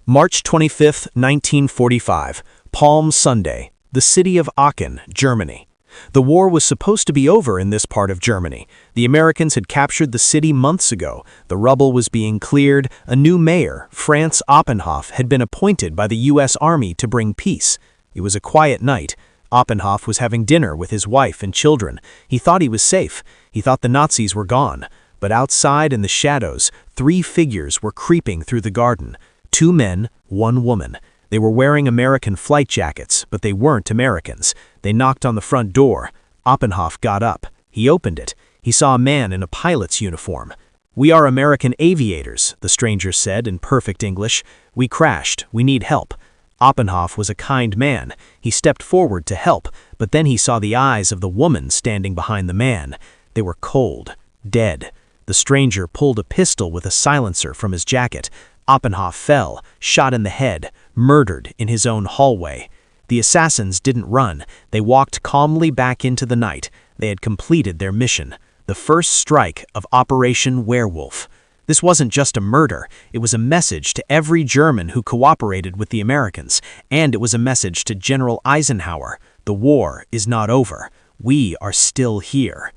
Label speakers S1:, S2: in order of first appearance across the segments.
S1: March 25, 1945, Palm Sunday, the city of Aachen, Germany. The war was supposed to be over in this part of Germany. The Americans had captured the city months ago. The rubble was being cleared. A new mayor, Franz Oppenhoff, had been appointed by the U.S. Army to bring peace. It was a quiet night. Oppenhoff was having dinner with his wife and children. He thought he was safe. He thought the Nazis were gone. But outside in the shadows, 3 figures were creeping through the garden. 2 men, 1 woman. They were wearing American flight jackets, but they weren't Americans. They knocked on the front door. Oppenhoff got up. He opened it. He saw a man in a pilot's uniform. "We are American aviators," the stranger said in perfect English. "We crashed. We need help." Oppenhoff was a kind man. He stepped forward to help, but then he saw the eyes of the woman standing behind the man. They were cold, dead. The stranger pulled a pistol with a silencer from his jacket. Oppenhoff fell, shot in the head, murdered in his own hallway. The assassins didn't run. They walked calmly back into the night. They had completed their mission, the first strike of Operation Werewolf. This wasn't just a murder. It was a message to every German who cooperated with the Americans, and it was a message to General Eisenhower. The war is not over. We are still here.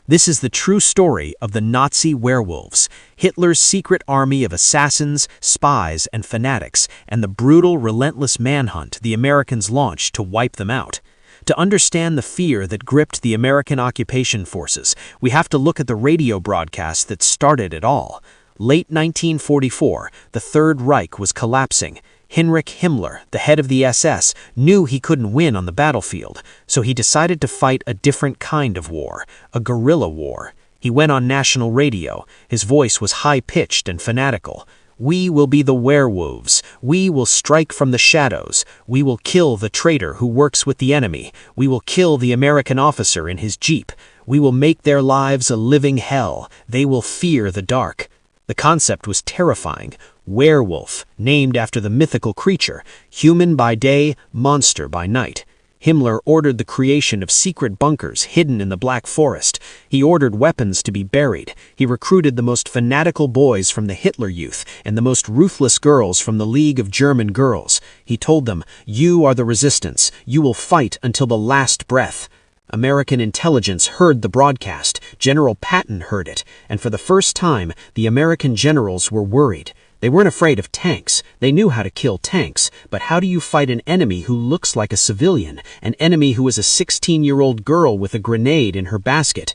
S1: This is the true story of the Nazi werewolves, Hitler's secret army of assassins, spies, and fanatics, and the brutal, relentless manhunt the Americans launched to wipe them out. To understand the fear that gripped the American occupation forces, we have to look at the radio broadcast that started it all. Late 1944, the Third Reich was collapsing. Heinrich Himmler, the head of the SS, knew he couldn't win on the battlefield, so he decided to fight a different kind of war, a guerrilla war. He went on national radio. His voice was high-pitched and fanatical. "We will be the werewolves. We will strike from the shadows. We will kill the traitor who works with the enemy. We will kill the American officer in his jeep. We will make their lives a living hell. They will fear the dark." The concept was terrifying. Werewolf, named after the mythical creature, human by day, monster by night. Himmler ordered the creation of secret bunkers hidden in the Black Forest. He ordered weapons to be buried. He recruited the most fanatical boys from the Hitler Youth and the most ruthless girls from the League of German Girls. He told them, "You are the resistance. You will fight until the last breath." American intelligence heard the broadcast. General Patton heard it, and for the first time, the American generals were worried. They weren't afraid of tanks. They knew how to kill tanks, but how do you fight an enemy who looks like a civilian, an enemy who is a 16-year-old girl with a grenade in her basket?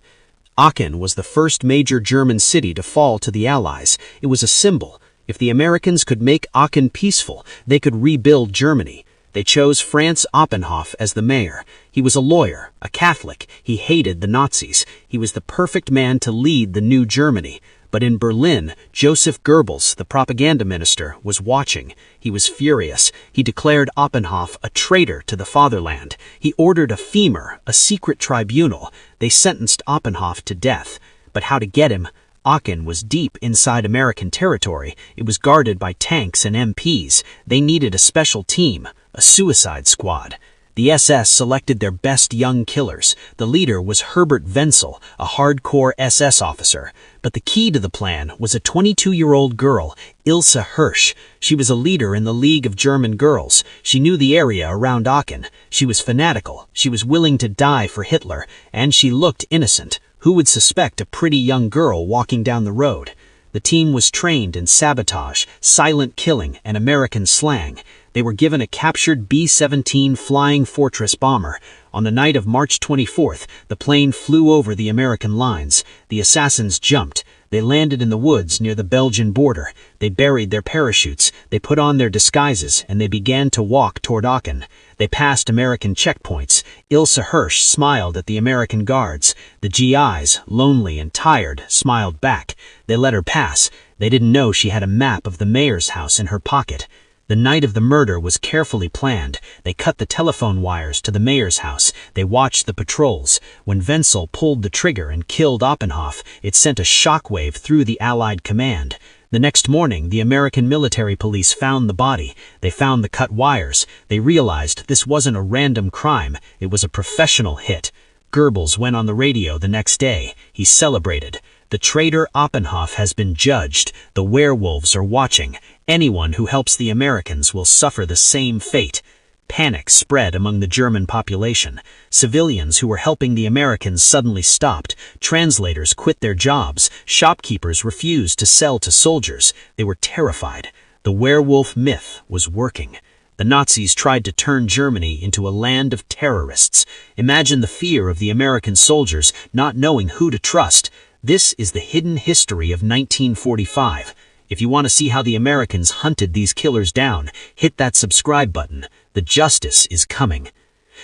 S1: Aachen was the first major German city to fall to the Allies. It was a symbol. If the Americans could make Aachen peaceful, they could rebuild Germany. They chose Franz Oppenhoff as the mayor. He was a lawyer, a Catholic. He hated the Nazis. He was the perfect man to lead the new Germany. But in Berlin, Joseph Goebbels, the propaganda minister, was watching. He was furious. He declared Oppenhoff a traitor to the fatherland. He ordered a femur, a secret tribunal. They sentenced Oppenhoff to death. But how to get him? Aachen was deep inside American territory. It was guarded by tanks and MPs. They needed a special team, a suicide squad. The SS selected their best young killers. The leader was Herbert Wenzel, a hardcore SS officer. But the key to the plan was a 22-year-old girl, Ilse Hirsch. She was a leader in the League of German Girls. She knew the area around Aachen. She was fanatical. She was willing to die for Hitler. And she looked innocent. Who would suspect a pretty young girl walking down the road? The team was trained in sabotage, silent killing, and American slang. They were given a captured B-17 Flying Fortress bomber. On the night of March 24th, the plane flew over the American lines. The assassins jumped. They landed in the woods near the Belgian border. They buried their parachutes. They put on their disguises, and they began to walk toward Aachen. They passed American checkpoints. Ilse Hirsch smiled at the American guards. The GIs, lonely and tired, smiled back. They let her pass. They didn't know she had a map of the mayor's house in her pocket. The night of the murder was carefully planned. They cut the telephone wires to the mayor's house. They watched the patrols. When Wenzel pulled the trigger and killed Oppenhoff, it sent a shockwave through the Allied command. The next morning, the American military police found the body. They found the cut wires. They realized this wasn't a random crime. It was a professional hit. Goebbels went on the radio the next day. He celebrated. The traitor Oppenhoff has been judged. The werewolves are watching. Anyone who helps the Americans will suffer the same fate. Panic spread among the German population. Civilians who were helping the Americans suddenly stopped. Translators quit their jobs. Shopkeepers refused to sell to soldiers. They were terrified. The werewolf myth was working. The Nazis tried to turn Germany into a land of terrorists. Imagine the fear of the American soldiers not knowing who to trust. This is the hidden history of 1945. If you want to see how the Americans hunted these killers down, hit that subscribe button. The justice is coming.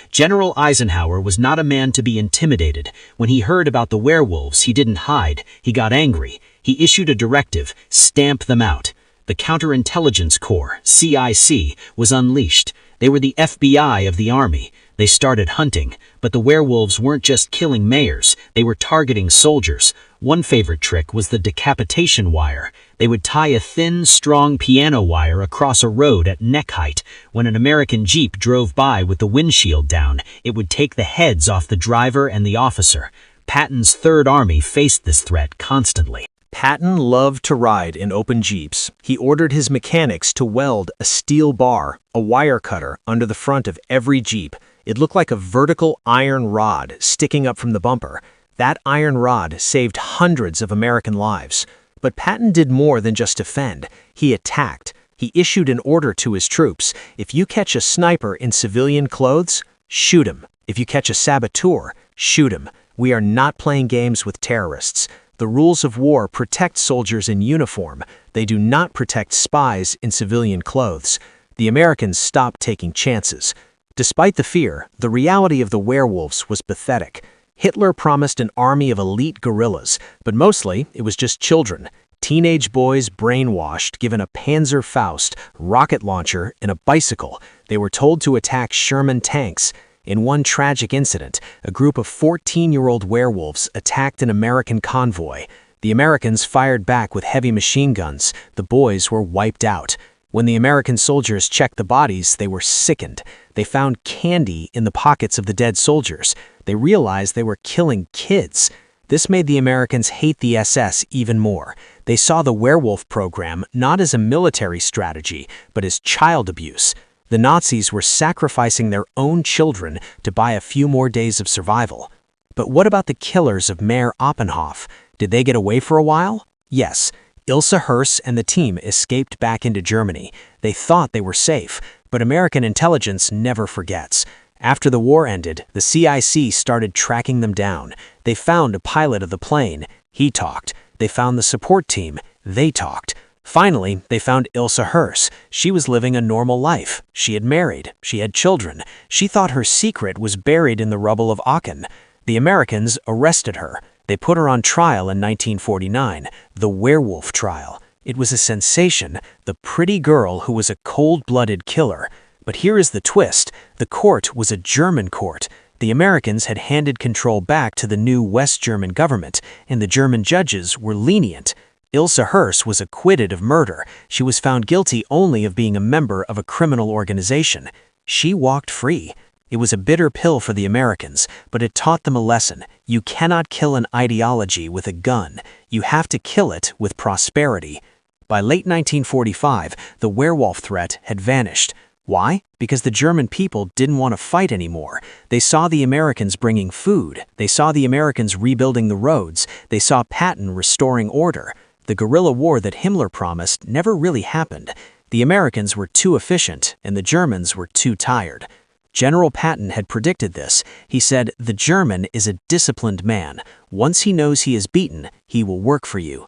S1: General Eisenhower was not a man to be intimidated. When he heard about the werewolves, he didn't hide. He got angry. He issued a directive: stamp them out. The Counterintelligence Corps, CIC, was unleashed. They were the FBI of the Army. They started hunting, but the werewolves weren't just killing mayors, they were targeting soldiers. One favorite trick was the decapitation wire. They would tie a thin, strong piano wire across a road at neck height. When an American Jeep drove by with the windshield down, it would take the heads off the driver and the officer. Patton's Third Army faced this threat constantly.
S2: Patton loved to ride in open Jeeps. He ordered his mechanics to weld a steel bar, a wire cutter, under the front of every Jeep. It looked like a vertical iron rod sticking up from the bumper. That iron rod saved hundreds of American lives. But Patton did more than just defend. He attacked. He issued an order to his troops: if you catch a sniper in civilian clothes, shoot him. If you catch a saboteur, shoot him. We are not playing games with terrorists. The rules of war protect soldiers in uniform. They do not protect spies in civilian clothes. The Americans stopped taking chances. Despite the fear, the reality of the werewolves was pathetic. Hitler promised an army of elite guerrillas, but mostly it was just children. Teenage boys brainwashed, given a Panzerfaust, rocket launcher, and a bicycle. They were told to attack Sherman tanks. In one tragic incident, a group of 14-year-old werewolves attacked an American convoy. The Americans fired back with heavy machine guns. The boys were wiped out. When the American soldiers checked the bodies, they were sickened. They found candy in the pockets of the dead soldiers. They realized they were killing kids. This made the Americans hate the SS even more. They saw the werewolf program not as a military strategy, but as child abuse. The Nazis were sacrificing their own children to buy a few more days of survival. But what about the killers of Mayor Oppenhoff? Did they get away for a while? Yes. Ilse Hirst and the team escaped back into Germany. They thought they were safe, but American intelligence never forgets. After the war ended, the CIC started tracking them down. They found a pilot of the plane. He talked. They found the support team. They talked. Finally, they found Ilse Hirst. She was living a normal life. She had married. She had children. She thought her secret was buried in the rubble of Aachen. The Americans arrested her. They put her on trial in 1949, the werewolf trial. It was a sensation, the pretty girl who was a cold-blooded killer. But here is the twist. The court was a German court. The Americans had handed control back to the new West German government, and the German judges were lenient. Ilse Hirst was acquitted of murder. She was found guilty only of being a member of a criminal organization. She walked free. It was a bitter pill for the Americans, but it taught them a lesson. You cannot kill an ideology with a gun. You have to kill it with prosperity. By late 1945, the werewolf threat had vanished. Why? Because the German people didn't want to fight anymore. They saw the Americans bringing food. They saw the Americans rebuilding the roads. They saw Patton restoring order. The guerrilla war that Himmler promised never really happened. The Americans were too efficient, and the Germans were too tired. General Patton had predicted this. He said, "The German is a disciplined man. Once he knows he is beaten, he will work for you."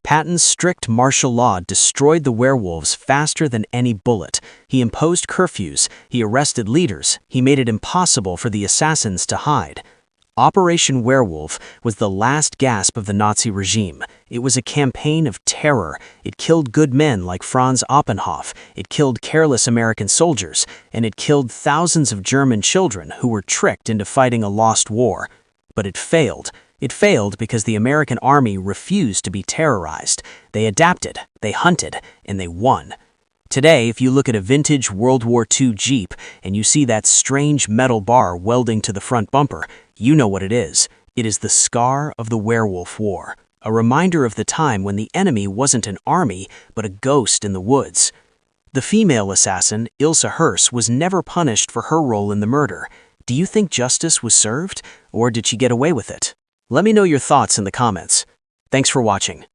S2: Patton's strict martial law destroyed the werewolves faster than any bullet. He imposed curfews. He arrested leaders. He made it impossible for the assassins to hide. Operation Werewolf was the last gasp of the Nazi regime. It was a campaign of terror. It killed good men like Franz Oppenhoff. It killed careless American soldiers. And it killed thousands of German children who were tricked into fighting a lost war. But it failed. It failed because the American army refused to be terrorized. They adapted, they hunted, and they won. Today, if you look at a vintage World War II Jeep and you see that strange metal bar welding to the front bumper, you know what it is. It is the scar of the werewolf war.
S3: a reminder of the time when the enemy wasn't an army, but a ghost in the woods. The female assassin, Ilse Hirsch, was never punished for her role in the murder. Do you think justice was served, or did she get away with it? Let me know your thoughts in the comments. Thanks for watching.